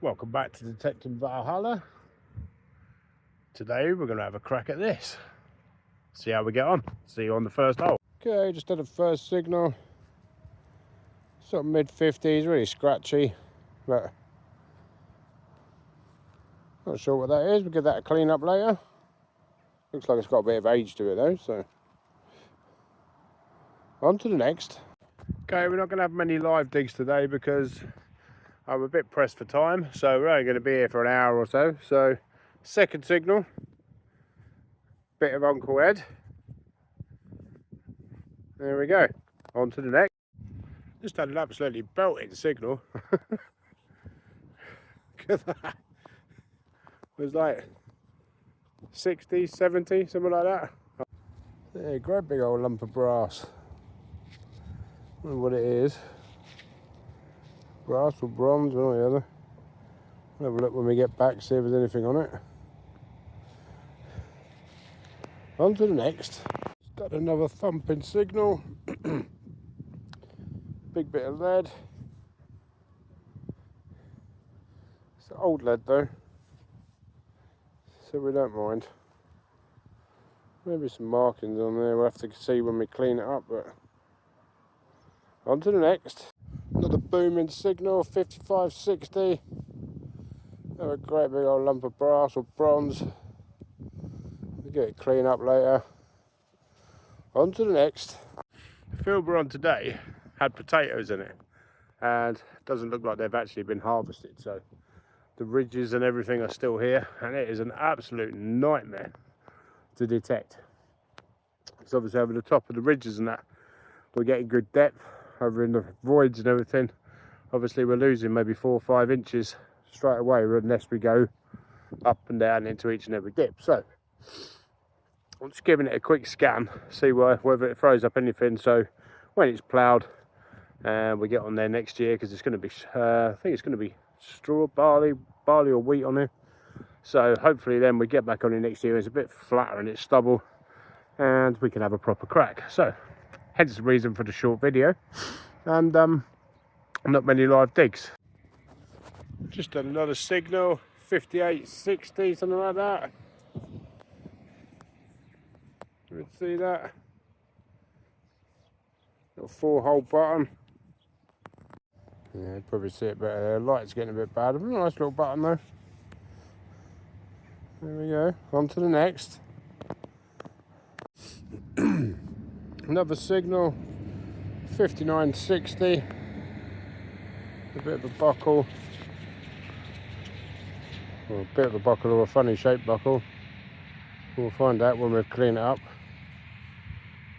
Welcome back to Detecting Valhalla. Today we're going to have a crack at this. See how we get on. See you on the first hole. Okay, just had a first signal. Sort of mid-50s, really scratchy, but not sure what that is. We'll give that a clean up later. Looks like it's got a bit of age to it though, so on to the next. Okay, we're not going to have many live digs today because I'm a bit pressed for time, so we're only going to be here for an hour or so. So, second signal, bit of Uncle Ed. There we go. On to the next. Just had an absolutely belting signal. Look at that. It was like 60, 70, something like that. Yeah, great big old lump of brass. I don't know what it is. Brass or bronze, one or the other. We'll have a look when we get back, see if there's anything on it. On to the next. Got another thumping signal. Big bit of lead. It's old lead though, so we don't mind. Maybe some markings on there, we'll have to see when we clean it up, but on to the next. Another booming signal, 5560. Have a great big old lump of brass or bronze. We'll get it clean up later. On to the next. The field we're on today had potatoes in it, and it doesn't look like they've actually been harvested, so the ridges and everything are still here, and it is an absolute nightmare to detect. It's obviously over the top of the ridges and that we're getting good depth. Over in the voids and everything, obviously we're losing maybe 4 or 5 inches straight away unless we go up and down into each and every dip. So I'm just giving it a quick scan, see whether it throws up anything, so when it's ploughed and we get on there next year, because it's going to be I think it's going to be straw, barley or wheat on it. So hopefully then we get back on it next year, it's a bit flatter and it's stubble, and we can have a proper crack. So hence the reason for the short video, and not many live digs. Just another signal, 5860, something like that. You can see that little 4-hole button. Yeah, you'd probably see it better there. Light's getting a bit bad. Nice little button though. There we go. On to the next. Another signal, 5960. A bit of a buckle. Or a bit of a buckle or a funny shaped buckle. We'll find out when we clean it up.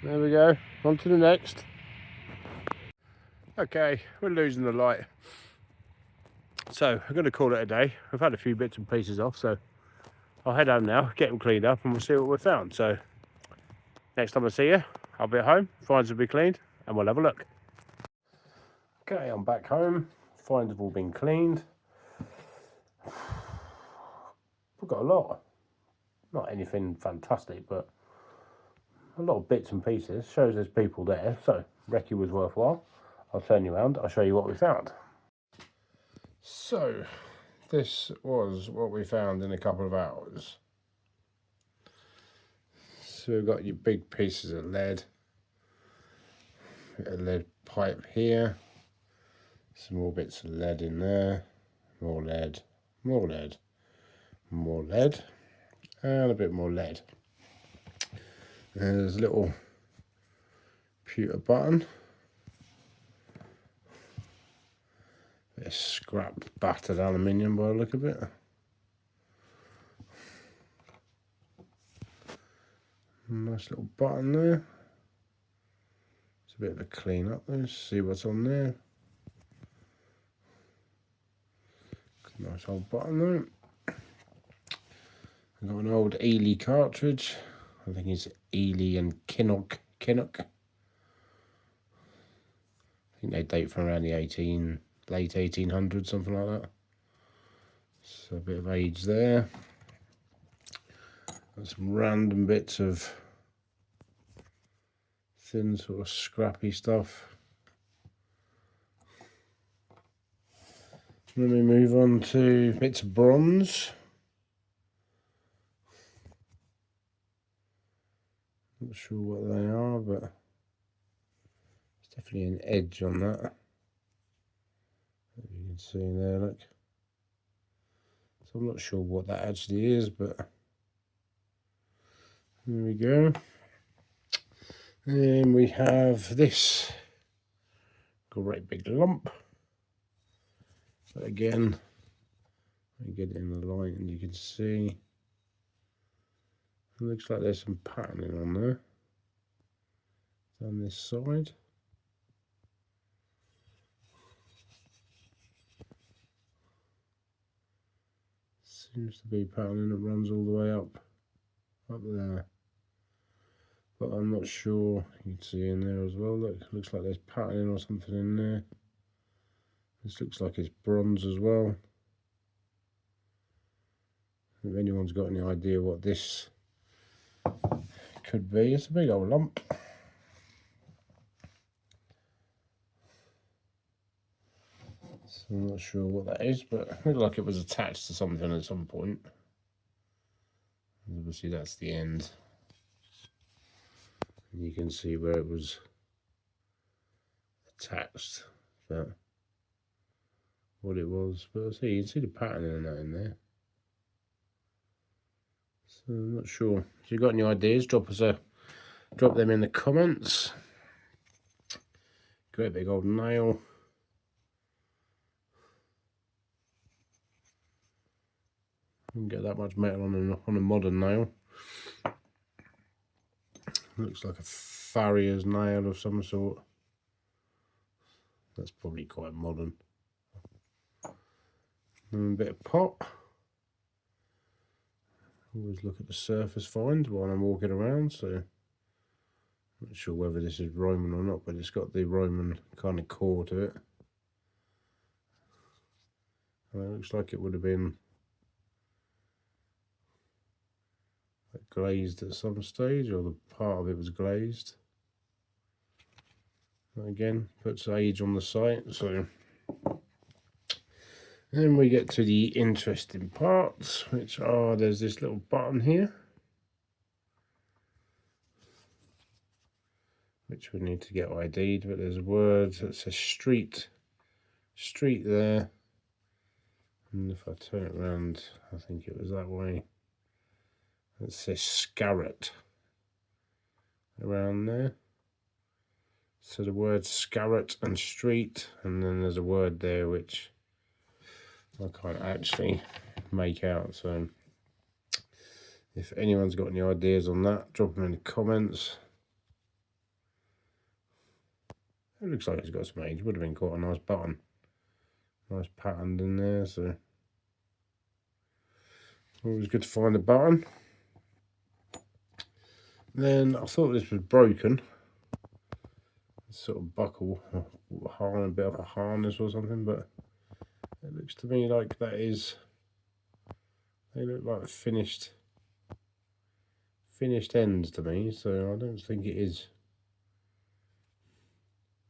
There we go. On to the next. Okay, we're losing the light. So I'm going to call it a day. We've had a few bits and pieces off, so I'll head home now, get them cleaned up, and we'll see what we found. So next time I see you, I'll be at home, finds will be cleaned, and we'll have a look. Okay, I'm back home. Finds have all been cleaned. We've got a lot. Not anything fantastic, but a lot of bits and pieces. Shows there's people there, so recce was worthwhile. I'll turn you around, I'll show you what we found. So, this was what we found in a couple of hours. So we've got your big pieces of lead. A lead pipe here. Some more bits of lead in there. More lead, more lead, more lead, and a bit more lead. And there's a little pewter button. Bit of scrap battered aluminium by the look of it. Nice little button there. It's a bit of a clean up there, see what's on there. Nice old button there. I've got an old Ely cartridge. I think it's Ely and Kinnock. I think they date from around the late 1800s, something like that. So a bit of age there. Got some random bits of thin sort of scrappy stuff. Then we move on to bits of bronze. Not sure what they are, but there's definitely an edge on that. You can see there, look. So I'm not sure what that actually is, but there we go. Then we have this great big lump. But again, I get it in the light and you can see it looks like there's some patterning on there down this side. Seems to be patterning that runs all the way up there. But I'm not sure. You can see in there as well. Look, looks like there's patterning or something in there. This looks like it's bronze as well. If anyone's got any idea what this could be, it's a big old lump. So I'm not sure what that is, but it looked like it was attached to something at some point. Obviously that's the end. And you can see where it was attached, but what it was. But see, you can see the pattern in that in there. So I'm not sure. If you've got any ideas, drop them in the comments. Great big old nail. You can get that much metal on a modern nail. Looks like a farrier's nail of some sort. That's probably quite modern. And a bit of pot. Always look at the surface find while I'm walking around, so not sure whether this is Roman or not, but it's got the Roman kind of core to it. And it looks like it would have been glazed at some stage, or the part of it was glazed. Again, puts age on the site. So then we get to the interesting parts, which are, there's this little button here, which we need to get ID'd, but there's a word that says street there, and if I turn it around, I think it was that way, it says Scarrett around there. So the word Scarrett and street, and then there's a word there which I can't actually make out. So if anyone's got any ideas on that, drop them in the comments. It looks like it's got some age. Would have been quite a nice button, nice pattern in there. So always good to find a button. Then I thought this was broken. Sort of buckle, or a bit of a harness or something, but it looks to me like that is. They look like finished ends to me, so I don't think it is.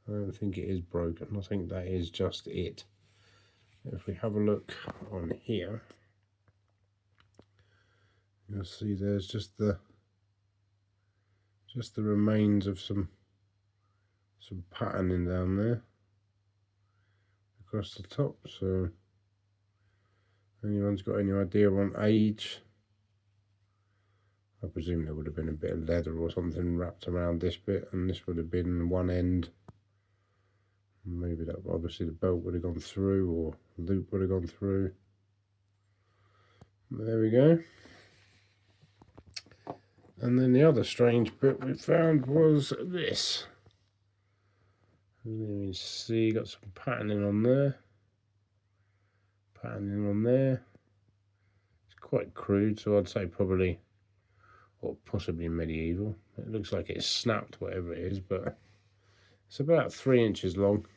I don't think it is broken. I think that is just it. If we have a look on here, you'll see there's just the remains of some patterning down there across the top. So anyone's got any idea on age? I presume there would have been a bit of leather or something wrapped around this bit, and this would have been one end. Maybe that, obviously the belt would have gone through, or loop would have gone through. There we go. And then the other strange bit we found was this. You can see got some patterning on there. Patterning on there. It's quite crude, so I'd say probably, or possibly medieval. It looks like it's snapped, whatever it is, but it's about 3 inches long.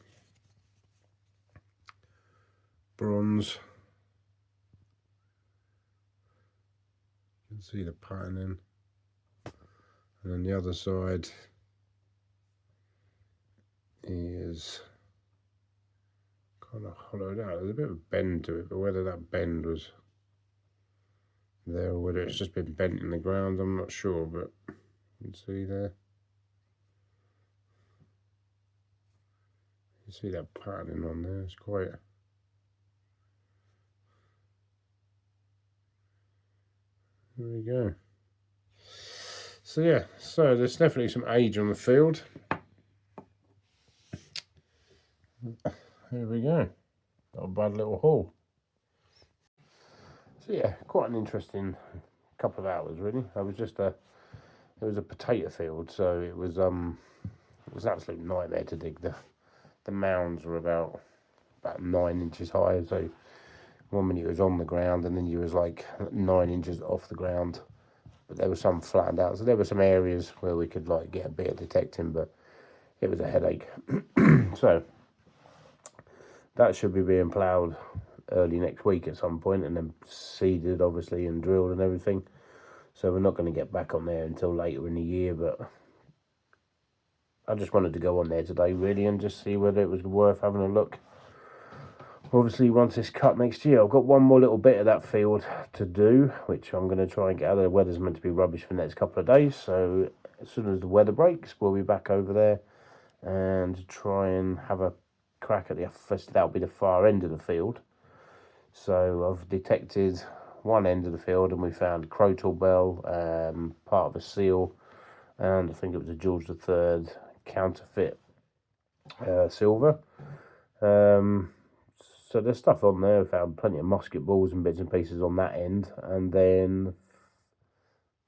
Bronze. You can see the patterning. And then the other side is kind of hollowed out. There's a bit of a bend to it, but whether that bend was there or whether it's just been bent in the ground, I'm not sure, but you can see there. You see that patterning on there, it's quite... There we go. So yeah, so there's definitely some age on the field. Here we go. Not a bad little haul. So yeah, quite an interesting couple of hours really. It was a potato field, so it was an absolute nightmare to dig. The mounds were about 9 inches high, so 1 minute it was on the ground and then you was like 9 inches off the ground. But there was some flattened out, so there were some areas where we could like get a bit of detecting, but it was a headache. So that should be being ploughed early next week at some point, and then seeded obviously and drilled and everything. So we're not going to get back on there until later in the year, but I just wanted to go on there today really and just see whether it was worth having a look. Obviously once it's cut next year, I've got one more little bit of that field to do, which I'm going to try and get out. The weather's meant to be rubbish for the next couple of days, so as soon as the weather breaks we'll be back over there and try and have a crack at the first. That'll be the far end of the field. So I've detected one end of the field and we found crotal bell, part of a seal, and I think it was a George III counterfeit silver. So there's stuff on there. We found plenty of musket balls and bits and pieces on that end, and then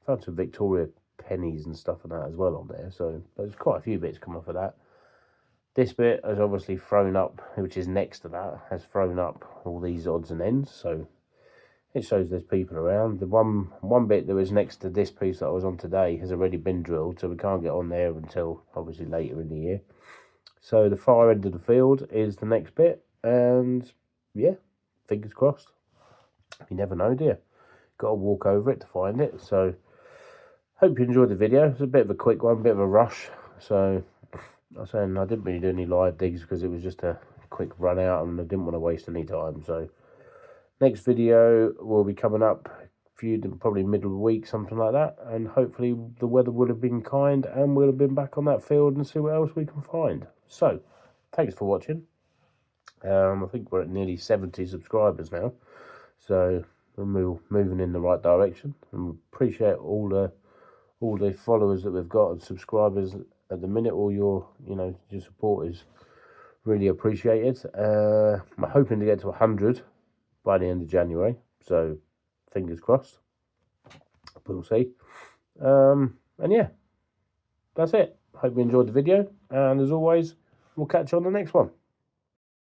found some Victoria pennies and stuff like that as well on there. So there's quite a few bits come off of that. This bit has obviously thrown up, which is next to that, has thrown up all these odds and ends. So it shows there's people around. The one bit that was next to this piece that I was on today has already been drilled, so we can't get on there until obviously later in the year. So the far end of the field is the next bit, and yeah, fingers crossed. You never know, dear. Got to walk over it to find it. So hope you enjoyed the video. It's a bit of a quick one, a bit of a rush. So I was saying I didn't really do any live digs because it was just a quick run out and I didn't want to waste any time. So next video will be coming up probably middle of the week, something like that, and hopefully the weather would have been kind and we'll have been back on that field and see what else we can find. So thanks for watching. I think we're at nearly 70 subscribers now, so we're moving in the right direction, and we appreciate all the followers that we've got and subscribers at the minute. All your support is really appreciated. I'm hoping to get to 100 by the end of January, so fingers crossed. We'll see. And yeah, that's it. Hope you enjoyed the video, and as always, we'll catch you on the next one.